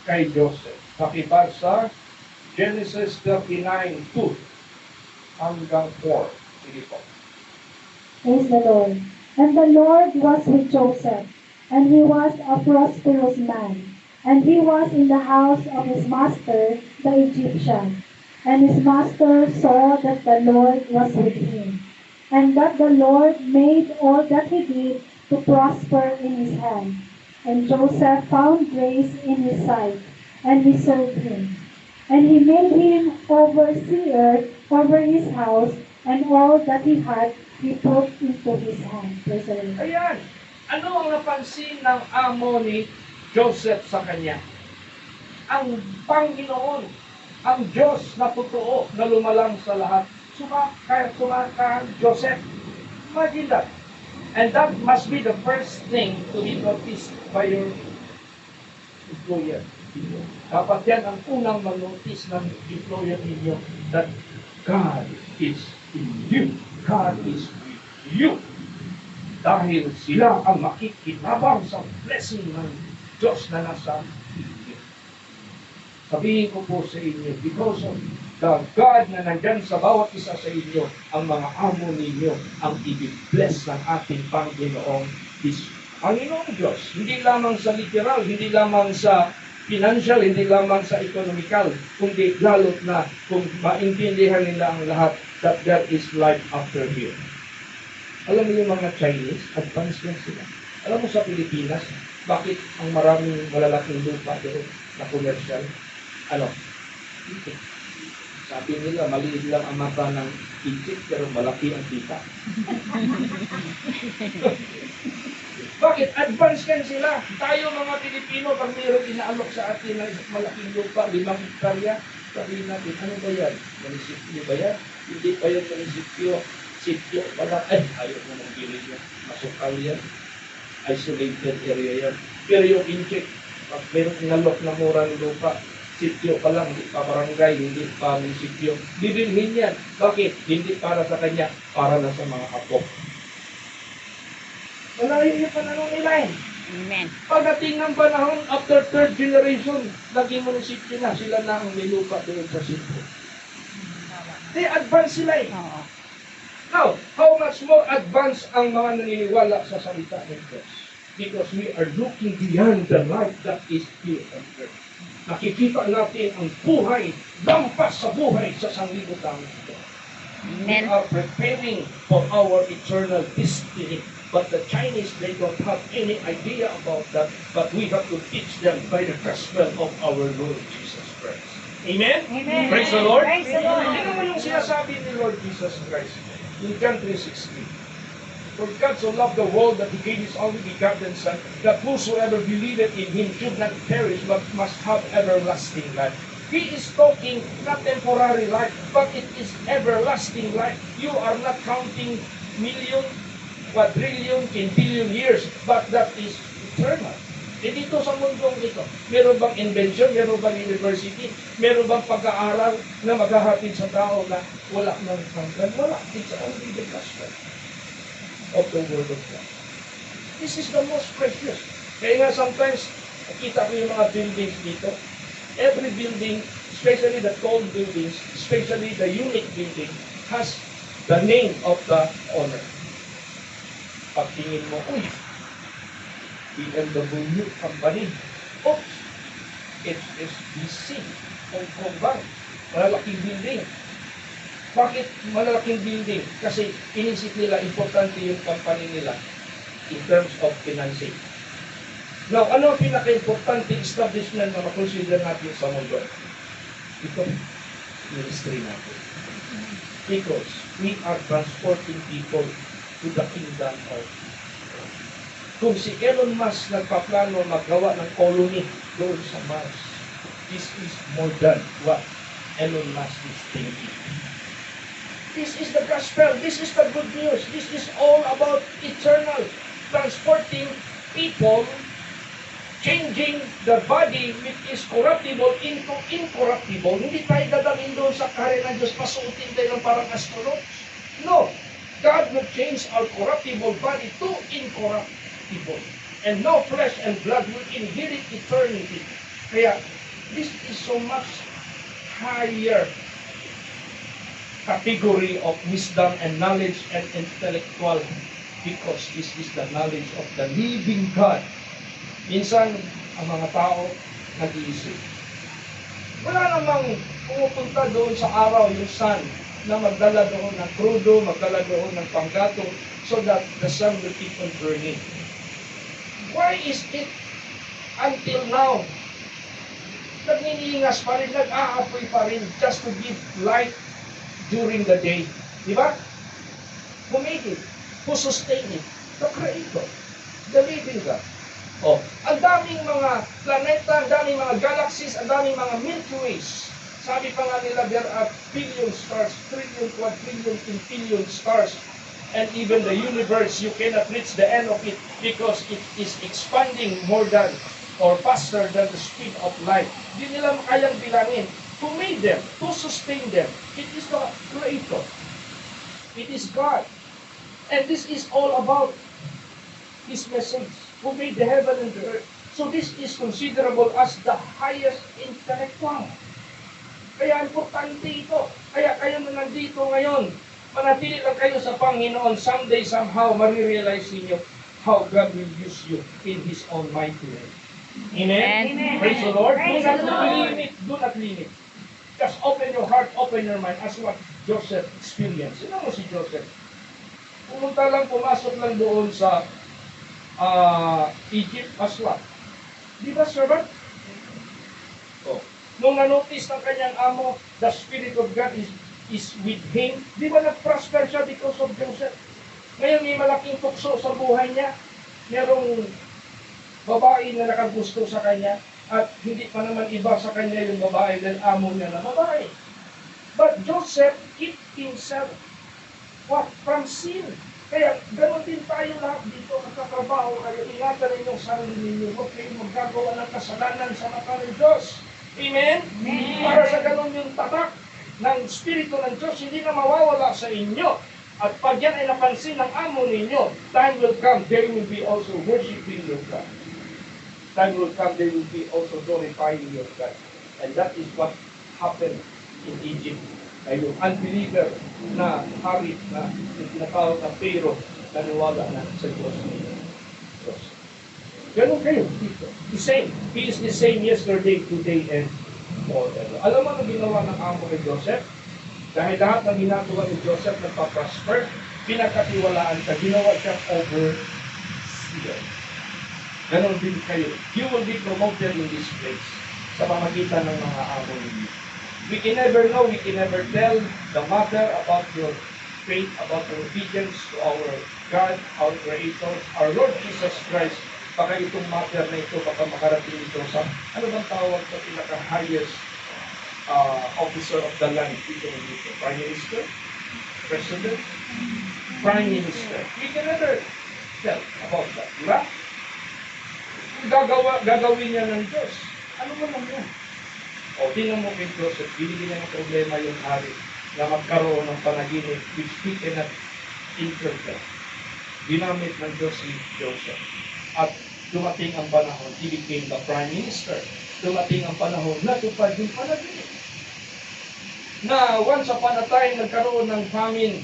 kay Joseph. Pakibasa Genesis 39:2 hanggang 4. Sige po. Praise the Lord. And the Lord was with Joseph, and he was a prosperous man. And he was in the house of his master, the Egyptian. And his master saw that the Lord was with him, and that the Lord made all that he did to prosper in his hand. And Joseph found grace in his sight, and he served him. And he made him overseer over his house, and all that he had he put into his hand. Praise the Lord. Ayan. Ano ang napansin ng amo ni Joseph sa kanya? Ang Panginoon, ang Diyos na totoo, na lumalang sa lahat. Sumaka Joseph. Imagine that. And that must be the first thing to be noticed by your employer. Dapat yan ang unang manotice ng employer ninyo that God is in you. God is with you. Dahil sila ang makikinabang sa blessing ng Diyos na nasa inyo. Sabihin ko po sa inyo, because of the God na nandyan sa bawat isa sa inyo, ang mga amo ninyo ang i-bless ng ating Panginoong Diyos. Panginoong Diyos, hindi lamang sa literal, hindi lamang sa financial, hindi lamang sa economical, kundi lalot na kung maintindihan nila ang lahat that there is life after here. Alam mo yung mga Chinese, advanced yan sila. Alam mo sa Pilipinas, bakit ang maraming malalaking lupa doon na commercial? Ano? Sabi nila, maliit lang ang mata ng Egypt, pero malaki ang kita. Bakit? Advanced yan sila. Tayo mga Pilipino, pag mayroong inaalok sa atin ng malaking lupa, 5 hektarya, sabihin natin, ano ba yan? Munisipyo ba yan? Hindi pa yan munisipyo. Sityo, wala, ayaw mo ng bilin yan. Masukal yan. Isolated area yan. Pero yung inject, pag mayroong inalok na murang lupa, sityo pa lang, hindi pa barangay, hindi pa munisipyo. Bibilhin yan. Bakit? Hindi para sa kanya, para na sa mga apo. Malayo yung panahon nila eh. Amen. Pagdating ng panahon, after 3rd generation, naging munisipyo na, sila na ang may lupa doon sa sityo. They advance sila eh. Oo. Now, how much more advanced ang mga naniniwala sa salita ng Diyos? Because we are looking beyond the life that is here on earth. Nakikita natin ang buhay, lampas sa buhay sa sanglibutan ito. We Amen. are preparing for our eternal destiny. But the Chinese, they don't have any idea about that. But we have to teach them by the gospel of our Lord Jesus Christ. Amen? Amen. Praise the Lord. Praise the Lord. Ano mo yung sinasabi ni Lord Jesus Christ? In John 3:16. For God so loved the world that He gave His only begotten Son, that whosoever believeth in Him should not perish, but must have everlasting life. He is talking not temporary life, but it is everlasting life. You are not counting million, quadrillion, quintillion years, but that is eternal. E dito sa mundong ito, meron bang invention, meron bang university, meron bang pag-aaral na maghahatid sa tao na wala nang hanggan? Wala. It's only the gospel of the word of God. This is the most precious. Kaya nga sometimes, nakita ko yung mga buildings dito. Every building, especially the tall buildings, especially the unique building, has the name of the owner. Pagtingin mo, uy, BMW company. Oops, HSBC, Hong Kong Bank, malalaking building. Bakit malalaking building? Kasi inisip nila, importante yung company nila in terms of financing. Now, ano ang pinaka-importante establishment na makonsider natin sa mundo? Ito, ministry natin. Because we are transporting people to the kingdom of God. Kung si Elon Musk nagpaplano maggawa ng colony doon sa Mars, this is more than what Elon Musk is thinking. This is the gospel. This is the good news. This is all about eternal, transporting people, changing the body which is corruptible into incorruptible. Hindi tayo dadalhin doon sa kare ng Diyos, pasuotin tayo ng parang astronaut. No. God will change our corruptible body to incorruptible. And no flesh and blood will inherit eternity. Kaya, This is so much higher category of wisdom and knowledge and intellectual because this is the knowledge of the living God. Minsan, ang mga tao nag-iisip. Wala namang pumupunta doon sa araw, yung sun, na magdala doon ng krudo, magdala doon ng panggatong so that the sun will keep on burning. Why is it until now nagniningas pa rin, nag-aapoy pa rin just to give light during the day? Di ba? Who made it? Who sustained it? The Creator. The living God. Oh, ang daming mga planeta, ang daming mga galaxies, ang daming mga Milky Ways. Sabi pa nga nila, there are billion stars, trillion, quadrillion, quintillion stars. And even the universe, you cannot reach the end of it because it is expanding more than or faster than the speed of light. Hindi nila kayang bilangin. Who made them? Who sustained them? It is the Creator. It is God. And this is all about His message. Who made the heaven and the earth. So this is considerable as the highest intellectual. Kaya importante ito. Kaya kayo na nandito ngayon, manatili lang kayo sa Panginoon. Someday, somehow, marirealize niyo how God will use you in His almighty way. Amen? Amen. Praise the Lord. Praise Do not the Lord. limit. Do not limit. Just open your heart, open your mind as what Joseph experienced. Sino mo si Joseph? Pumunta lang, pumasok lang doon sa Egypt as what? Di ba, servant? Oh. Nung na-notice ng kanyang amo, the Spirit of God is with him. Di ba nag-prosper siya because of Joseph? Ngayon may malaking tukso sa buhay niya. Merong babae na nakagusto sa kanya at hindi pa naman iba sa kanya yung babae dahil amo niya na babae. But Joseph kept himself from sin. Kaya ganoon din tayo lahat dito, magkatrabaho kayo, ingatan ninyong sarili ninyo, huwag kayong magagawa ng kasalanan sa mata ng Diyos. Amen? Amen. Para sa ganoon yung tatak ng Espiritu ng Diyos, hindi na mawawala sa inyo. At pag yan ay napansin ng amo ninyo, time will come, they will be also worshiping your God. Time will come, they will be also glorifying your God. And that is what happened in Egypt. Ay yung unbeliever na hari na tinatawag na Pharaoh, naniwala na sa Diyos. Ganun kayo dito. The same. He is the same yesterday, today, and forever. Alam mo ang ginawa ng amo kay Joseph? Dahil lahat ng ginagawa ni Joseph nagpa-prosper, pinakatiwalaan ka, ginawa siya overseer. Ganon din kayo. You will be promoted in this place sa pamagitan ng mga amo ninyo. We can never know, we can never tell the matter about your faith, about your obedience to our God, our Creator, our Lord Jesus Christ. Baka itong matter na ito, baka makarating ito sa, ano bang tawag sa pinaka-highest officer of the land dito dito? Prime Minister? President? Prime Minister. We can never tell about that. Diba? Gagawin niya ng Diyos. Ano mo lang yan? O, tingnan mo kay Joseph, binigyan niya ng problema yung hari na magkaroon ng panaginip which he cannot interpret. Ginamit ng Diyos si Joseph. At dumating ang panahon, he became the Prime Minister. Dumating ang panahon, natupad yung panaginip. Na once upon a time, nagkaroon ng famine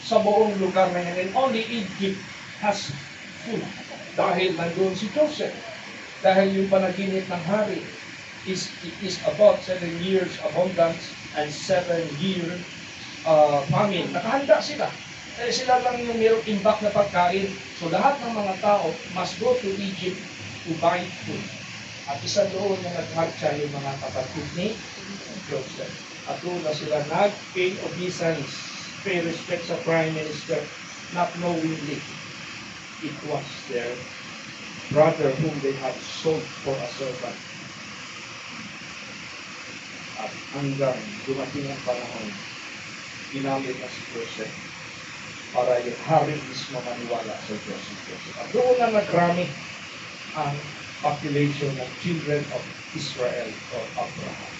sa buong lugar na yan. And only Egypt has food. Dahil nandun si Joseph. Dahil yung panaginip ng hari, it is about 7 years abundance and 7 years famine. Nakahanda sila. Kaya sila lang yung mayroong imbak na pagkain. So lahat ng mga tao must go to Egypt to buy food. At isa doon na nagmarcha yung mga kapatid ni Joseph. At doon na sila nag-pay obeisance, pay respect sa Prime Minister, not knowingly it was their brother whom they had sold for a servant. At hanggang dumating ang panahon, ginamit na si Joseph para yung hari mismo maniwala sa Diyos. At doon na nagrami ang population ng children of Israel or Abraham.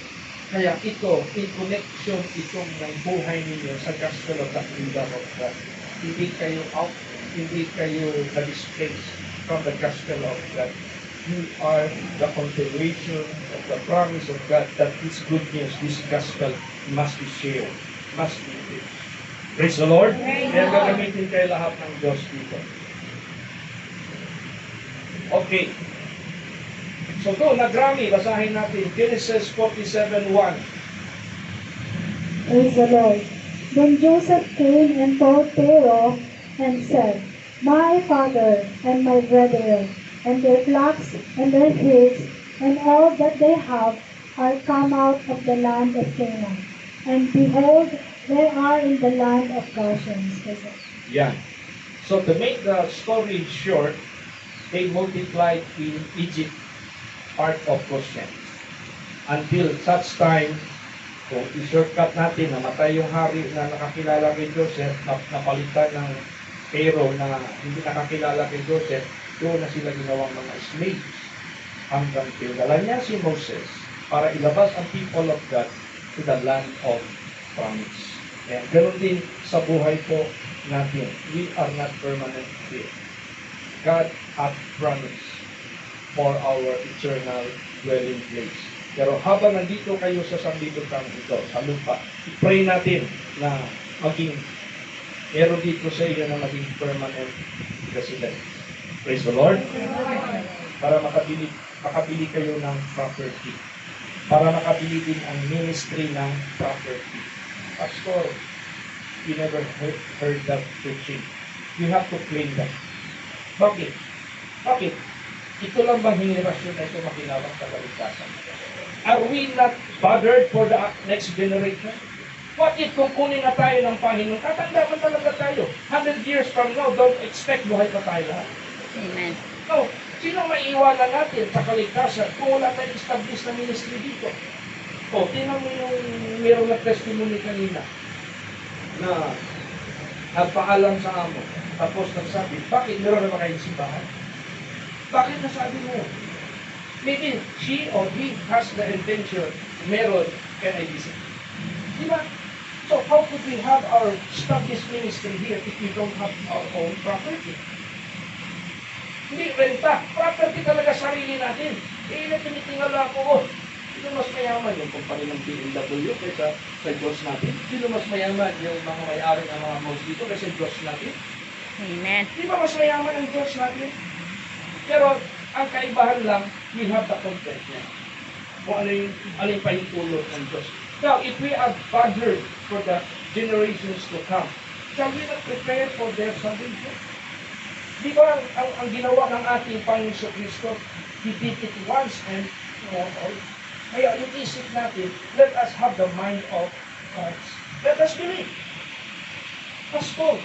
Kaya ito, in connection itong ng buhay ninyo sa gospel of the kingdom of God. Hindi kayo out, hindi kayo na-displace from the gospel of God. you are the continuation of the promise of God that this good news, this gospel must be shared, must be preached. Praise the Lord. Kaya gagamitin kayo lahat ng Diyos dito. Okay. So doon, nagrami, basahin natin. Genesis 47:1. Praise the Lord. Then Joseph came and told Pharaoh and said, My father and my brethren, and their flocks and their herds, and all that they have, are come out of the land of Canaan. And behold, they are in the land of Goshen. Yan. So to make the story short, they multiplied in Egypt, part of Goshen. Until such time, kung i-shortcut natin, namatay yung hari na nakakilala kay Joseph, napalitan ng Pharaoh na hindi nakakilala kay Joseph, doon na sila ginawang mga slaves. Hanggang pinadala niya si Moses para ilabas ang people of God to the land of promise. Ayan, ganun din sa buhay po natin. We are not permanent here. God hath promised for our eternal dwelling place. Pero habang nandito kayo sa sanglibutan ito, sa lupa, pray natin na maging meron dito sa inyo na maging permanent resident. Praise the Lord. Para makabili kayo ng property. Para makabili din ang ministry ng property. Pastor, you never heard that preaching. You have to claim that. Bakit? Bakit? Ito lang bang henerasyon na ito makinabang sa kaligtasan? Are we not bothered for the next generation? What if kung kunin na tayo ng Panginoon, tatanda man talaga tayo. 100 years from now, don't expect buhay pa tayo lahat. Amen. No, sino maiiwanan natin sa kaligtasan kung wala tayong established na ministry dito? O, tingnan mo yung mayroong na-testimony kanina na nagpaalam sa amo. Tapos nagsabi, bakit meron na kayong simbahan? Bakit nasabi mo? Maybe she or he has the intention, meron, can I visit? Diba? So how could we have our established ministry here if we don't have our own property? Hindi, renta. Property talaga sarili natin. Tinitingala ko, sino mas mayaman yung kumpanya ng BMW kaysa sa Diyos natin? Sino mas mayaman yung mga may-ari ng mga malls dito kaysa Diyos natin? Amen. Di ba mas mayaman ang Diyos natin? Pero ang kaibahan lang, we have the contentment. Kung ano yung pahintulot ng Diyos. Now, if we are bothered for the generations to come, shall we not prepare for their salvation? Di ba ang ginawa ng ating Panginoon Kristo, He did it once and for all. Kaya yung isip natin, let us have the mind of Christ. Let us believe. Pastor,